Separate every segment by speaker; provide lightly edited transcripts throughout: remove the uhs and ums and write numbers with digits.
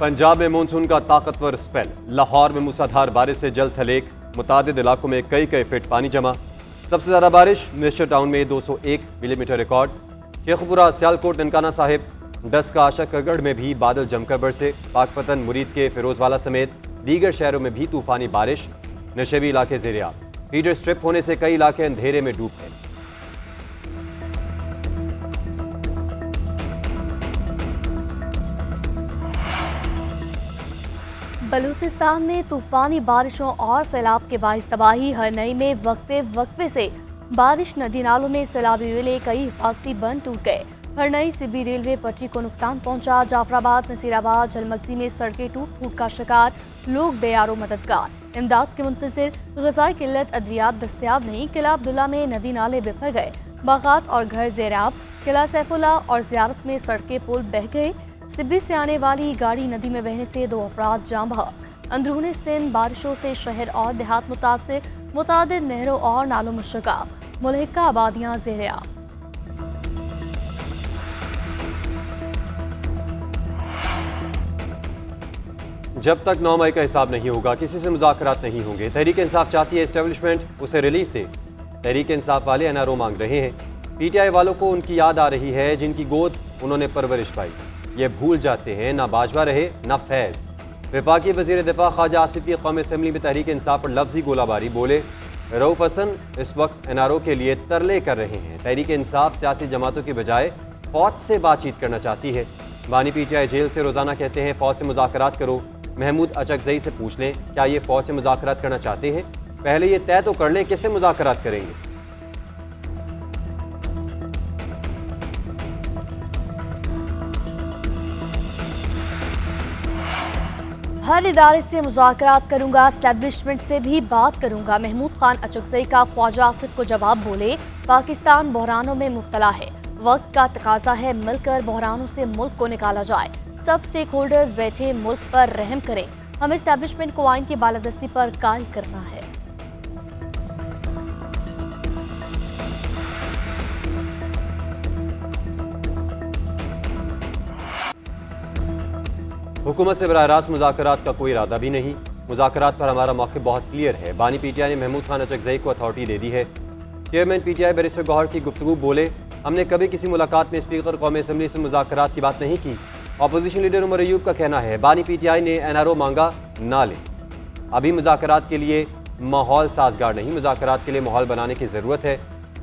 Speaker 1: पंजाब में मानसून का ताकतवर स्पेल। लाहौर में मूसलाधार बारिश से जल थलेक, मुतादिद इलाकों में कई फीट पानी जमा। सबसे ज़्यादा बारिश मिनिस्टर टाउन में 201 मिलीमीटर रिकॉर्ड। शेखपुरा, सियालकोट, ननकाना साहिब, डस्का, आशाकगढ़ में भी बादल जमकर बरसे। पाकपतन, मुरीद के फिरोजवाला समेत दीगर शहरों में भी तूफानी बारिश। नशेबी इलाके ज़ेर-ए-आब। हीटर स्ट्रिप होने से कई इलाके अंधेरे में डूब गए।
Speaker 2: बलूचिस्तान में तूफानी बारिशों और सैलाब के बाइस तबाही। हरनई में वक्फे से बारिश, नदी नालों में सैलाबी वेले, कई हिफाजती बंद टूट गए। हरनई सिबी रेलवे पटरी को नुकसान पहुंचा। जाफराबाद, नसीराबाद, जलमगजी में सड़कें टूट का शिकार, लोग बेयारो मददगार। इमदाद के मुंतजिर, ग़िज़ाई किल्लत, अद्वियात दस्तयाब नहीं। किला अब्दुल्ला में नदी नाले बिफर गए, बागात और घर ज़ेर-ए-आब। किला सैफुल्ला और ज़ियारत में सड़कें पुल बह गए। सिब्बी से आने वाली गाड़ी नदी में बहने से 2 अफराद जाँ बहक। अंदरूनी सिंध बारिशों से शहर और देहात मुतासिर, मुतादिद नहरों और नालों मुश्तगाब, मुलहिका आबादियाँ ज़ेर-ए-आब।
Speaker 1: जब तक 9 मई का हिसाब नहीं होगा, किसी से मुज़ाकरात नहीं होंगे। तहरीक इंसाफ चाहती है एस्टेब्लिशमेंट उसे रिलीफ दे। तहरीक इंसाफ वाले एनआरओ मांग रहे हैं। पीटीआई वालों को उनकी याद आ रही है जिनकी गोद उन्होंने परवरिश पाई। ये भूल जाते हैं ना बाजवा रहे ना फैज। वफाकी वज़ीर दिफा ख्वाजा आसिफ की कौमी असम्बली में तहरीक इंसाफ पर लफ्जी गोलाबारी। बोले, रऊफ हसन इस वक्त एनआरओ के लिए तरले कर रहे हैं। तहरीक इंसाफ सियासी जमातों की बजाय फौज से बातचीत करना चाहती है। बानी पीटीआई जेल से रोजाना कहते हैं फौज से मुज़ाकरात करो। महमूद अचकज़ई से पूछ लें क्या ये फौज से मुज़ाकरात करना चाहते हैं। पहले ये तय तो कर लें किससे मुज़ाकरात करेंगे।
Speaker 2: हर इदारे से मुज़ाकरात करूंगा, एस्टेब्लिशमेंट से भी बात करूंगा। महमूद खान अचकज़ई का ख्वाजा आसिफ को जवाब। बोले, पाकिस्तान बहरानों में मुब्तला है, वक्त का तकाजा है मिलकर बहरानों से मुल्क को निकाला जाए। सब स्टेक होल्डर्स बैठे मुल्क पर रहम करें। हमें एस्टेब्लिशमेंट को आइन की बालादस्ती पर कायल करना है।
Speaker 1: हुकूमत से बराह रास्त मुज़ाकरात का कोई इरादा भी नहीं। मुज़ाकरात पर हमारा मौक़िफ़ बहुत क्लियर है। बानी पीटीआई ने महमूद खान अचकज़ई को अथॉरिटी दे दी है। चेयरमैन पीटीआई बैरिस्टर गौहर की गुफ्तगू। बोले, हमने कभी किसी मुलाकात में स्पीकर कौमी असम्बली से मुज़ाकरात की बात नहीं की। अपोजिशन लीडर उमर अयूब का कहना है बानी पीटीआई ने एनआरओ मांगा ना ले। अभी मुज़ाकरात के लिए माहौल साजगार नहीं, मुज़ाकरात के लिए माहौल बनाने की ज़रूरत है।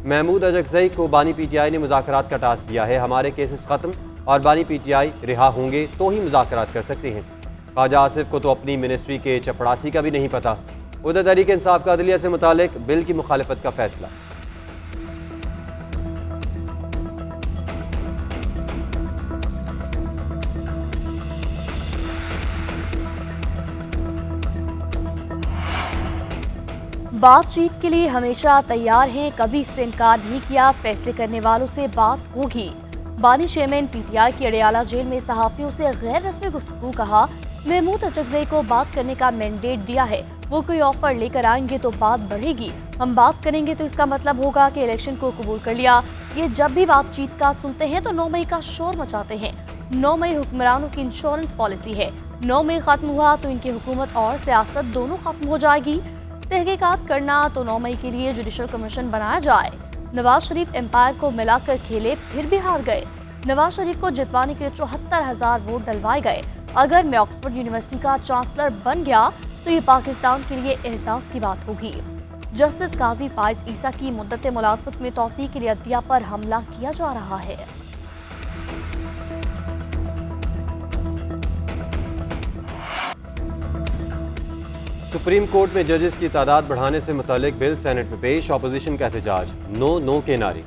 Speaker 1: महमूद अचकज़ई को बानी पीटीआई ने मुज़ाकरात का टास्क दिया है। हमारे केसेस ख़त्म और बानी पीटीआई रिहा होंगे तो ही मुज़ाकरात कर सकते हैं। ख्वाजा आसिफ को तो अपनी मिनिस्ट्री के चपड़ासी का भी नहीं पता। उधर तहरीक इंसाफ का अदलिया से मुतालिक बिल की मुखालिफत का फैसला।
Speaker 2: बातचीत के लिए हमेशा तैयार हैं, कभी इससे इनकार नहीं किया। फैसले करने वालों से बात होगी। बानी चेयरमैन पीटीआई की अडियाला जेल में सहाफ़ियों से गैर रस्मी गुफ्तगू। कहा, महमूद अचकज़ई को बात करने का मैंडेट दिया है, वो कोई ऑफर लेकर आएंगे तो बात बढ़ेगी। हम बात करेंगे तो इसका मतलब होगा कि इलेक्शन को कबूल कर लिया। ये जब भी बातचीत का सुनते हैं तो 9 मई का शोर मचाते हैं। 9 मई हुक्मरानों की इंश्योरेंस पॉलिसी है। 9 मई खत्म हुआ तो इनकी हुकूमत और सियासत दोनों खत्म हो जाएगी। तहकीकात करना तो 9 मई के लिए जुडिशल कमीशन बनाया जाए। नवाज शरीफ एम्पायर को मिलाकर खेले, फिर भी हार गए। नवाज शरीफ को जितवाने के लिए 74,000 वोट डलवाए गए। अगर मैं ऑक्सफोर्ड यूनिवर्सिटी का चांसलर बन गया तो ये पाकिस्तान के लिए एहसास की बात होगी। जस्टिस काजी फाइज ईसा की मुद्दत मुलाजमत में तौसीक के लिए अदलिया पर हमला किया जा रहा है।
Speaker 1: सुप्रीम कोर्ट में जजेस की तादाद बढ़ाने से मुतालिक बिल सेनेट में पेश। अपोजिशन का एहतजाज, नो नो के नारे।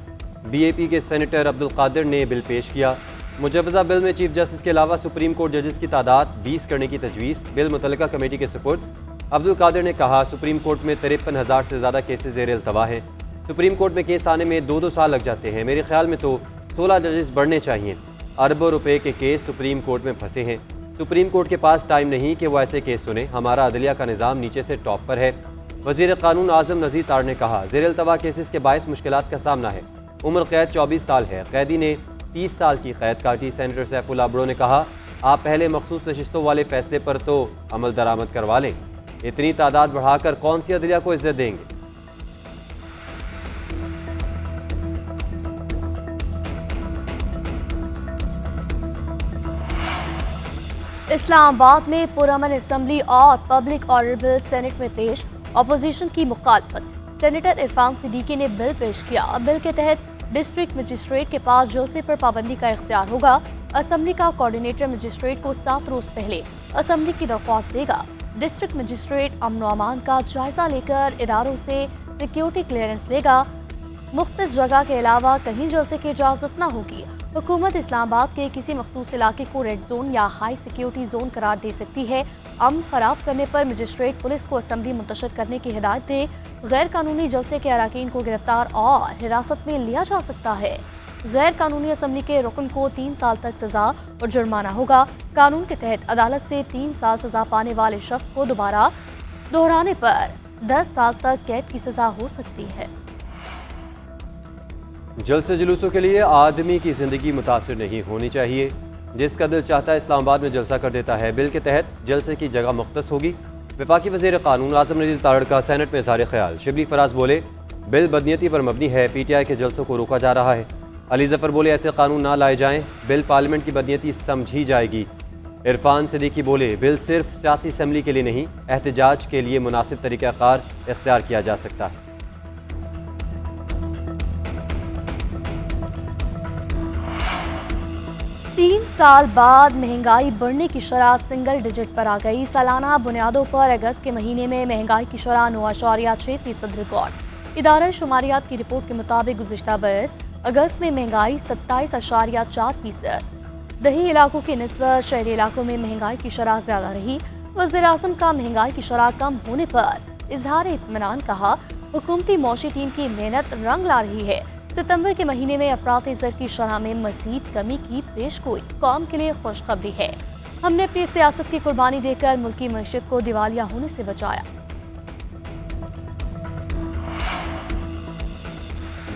Speaker 1: बीएपी के सेनेटर अब्दुल कादिर ने बिल पेश किया। मुजवजा बिल में चीफ जस्टिस के अलावा सुप्रीम कोर्ट जजेस की तादाद 20 करने की तजवीज़। बिल मुतल्लिका कमेटी के सुपुर्द। अब्दुल कादिर ने कहा, सुप्रीम कोर्ट में 53,000 से ज़्यादा केसेस ज़ेर इल्तवा हैं। सुप्रीम कोर्ट में केस आने में 2-2 साल लग जाते हैं। मेरे ख्याल में तो 16 जजेस बढ़ने चाहिए। अरबों रुपए के केस सुप्रीम कोर्ट में फंसे हैं। सुप्रीम कोर्ट के पास टाइम नहीं कि वो ऐसे केस सुने। हमारा अदलिया का निज़ाम नीचे से टॉप पर है। वज़ीर कानून आज़म नज़ीर तार ने कहा, ज़ेर इल्तवा केसेस के बायस मुश्किलात का सामना है। उम्र कैद 24 साल है। कैदी ने 30 साल की कैद काटी। सेनेटर सैफुल्लाह अब्रो ने कहा, आप पहले मखसूस नशिस्तों वाले फैसले पर तो अमल दरामद करवा लें। इतनी तादाद बढ़ाकर कौन सी अदलिया को इज्जत देंगे?
Speaker 2: इस्लामाबाद में पुरअमन असम्बली और पब्लिक ऑर्डर बिल सेनेट में पेश, अपोजिशन की मुखालफत। सेनेटर इरफान सिद्दीकी ने बिल पेश किया। बिल के तहत डिस्ट्रिक्ट मजिस्ट्रेट के पास जलसे पर पाबंदी का इख्तियार होगा। असम्बली का कोऑर्डिनेटर मजिस्ट्रेट को 7 रोज पहले असम्बली की दरख्वास्त देगा। डिस्ट्रिक्ट मजिस्ट्रेट अमन व अमान का जायजा लेकर इदारों से सिक्योरिटी क्लियरेंस लेगा। मुख्तलिफ जगह के अलावा कहीं जलसे की इजाज़त न होगी। हुकूमत इस्लामाबाद के किसी मखसूस इलाके को रेड जोन या हाई सिक्योरिटी जोन करार दे सकती है। अमन खराब करने पर मजिस्ट्रेट पुलिस को असम्बली मुंतशिर करने की हिदायत दे। गैर कानूनी जलसे के अरकान को गिरफ्तार और हिरासत में लिया जा सकता है। गैर कानूनी असम्बली के रुकन को 3 साल तक सजा और जुर्माना होगा। कानून के तहत अदालत से 3 साल सजा पाने वाले शख्स को दोबारा दोहराने पर 10 साल तक कैद की सजा हो सकती है।
Speaker 1: जलसे जुलूसों के लिए आदमी की जिंदगी मुतासिर नहीं होनी चाहिए। जिसका दिल चाहता है इस्लामाबाद में जलसा कर देता है। बिल के तहत जलसे की जगह मुख्तस होगी। वफाकी वज़ीर कानून आज़म नज़ीर तारड़ का सेनेट में इज़हार ख्याल। शिबली फराज बोले, बिल बदनीयती पर मबनी है, PTI के जलसों को रोका जा रहा है। अली ज़फ़र बोले, ऐसे कानून ना लाए जाएं, बिल पार्लियामेंट की बदनीयती समझी जाएगी। इरफान सिद्दीकी बोले, बिल सिर्फ सियासी असम्बली के लिए नहीं, एहतजाज के लिए मुनासिब तरीक़ाकार इख्तियार किया जा सकता है।
Speaker 2: तीन साल बाद महंगाई बढ़ने की शरह सिंगल डिजिट पर आ गई। सालाना बुनियादों पर अगस्त के महीने में महंगाई की शरह 9.6% रिकॉर्ड। इदारा शुमारियात की रिपोर्ट के मुताबिक गुज़िश्ता बरस अगस्त में महंगाई 27.4%। दही इलाकों की निस्बत शहरी इलाकों में महंगाई की शरह ज्यादा रही। वज़ीर-ए-आज़म का महंगाई की शरह कम होने पर इजहार इत्मीनान कहा। हुकूमती मौशी टीम की मेहनत रंग ला रही है। सितंबर के महीने में अफराती ज़र की शरह में मज़ीद कमी की पेशगोई कौम के लिए खुशखबरी है। हमने अपनी सियासत की कुर्बानी देकर मुल्की मईशत को दिवालिया होने से बचाया।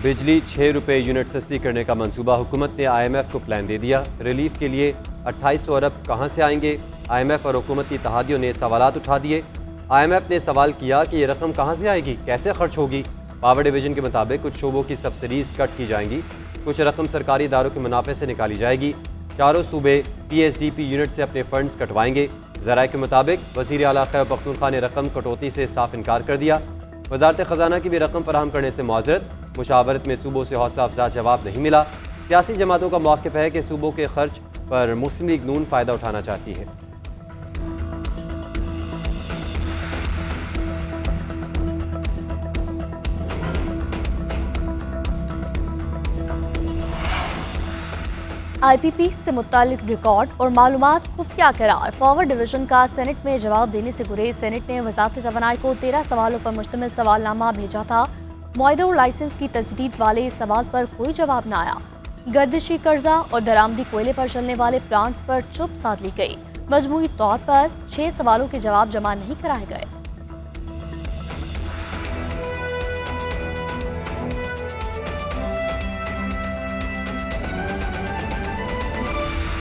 Speaker 1: बिजली 6 रुपये यूनिट सस्ती करने का मंसूबा। हुकूमत ने IMF को प्लान दे दिया। रिलीफ के लिए 2800 अरब कहाँ से आएंगे? IMF और हुकूमत की इत्तेहादियों ने सवालात उठा दिए। IMF ने सवाल किया कि ये रकम कहाँ से आएगी, कैसे खर्च होगी। पावर डिवीजन के मुताबिक कुछ शोबों की सब्सिडीज कट की जाएंगी, कुछ रकम सरकारी इदारों के मुनाफे से निकाली जाएगी। चारों सूबे PSDP यूनिट से अपने फंड्स कटवाएंगे। ज़राए के मुताबिक वज़ीर आला खैबर पख्तूनख्वा ने रकम कटौती से साफ इनकार कर दिया। वज़ारत ख़जाना की भी रकम फराहम करने से मुआज़रत। मुशावरत में सूबों से हौसला अफजा जवाब नहीं मिला। सियासी जमातों का मौक़िफ़ है कि सूबों के खर्च पर मुस्लिम लीग नून फ़ायदा उठाना चाहती है।
Speaker 2: IPP से मुतालिक रिकॉर्ड और मालूमात खुफिया करार। पावर डिवीजन का सेनेट में जवाब देने से गुरेज। सेनेट ने वज़ारत तवानाई को 13 सवालों पर मुश्तमिल सवालनामा भेजा था। मुआहदे और लाइसेंस की तजदीद वाले सवाल पर कोई जवाब न आया। गर्दिशी कर्जा और दरामदी कोयले पर चलने वाले प्लांट्स पर चुप साध ली गई। मजमूई तौर पर 6 सवालों के जवाब जमा नहीं कराए गए।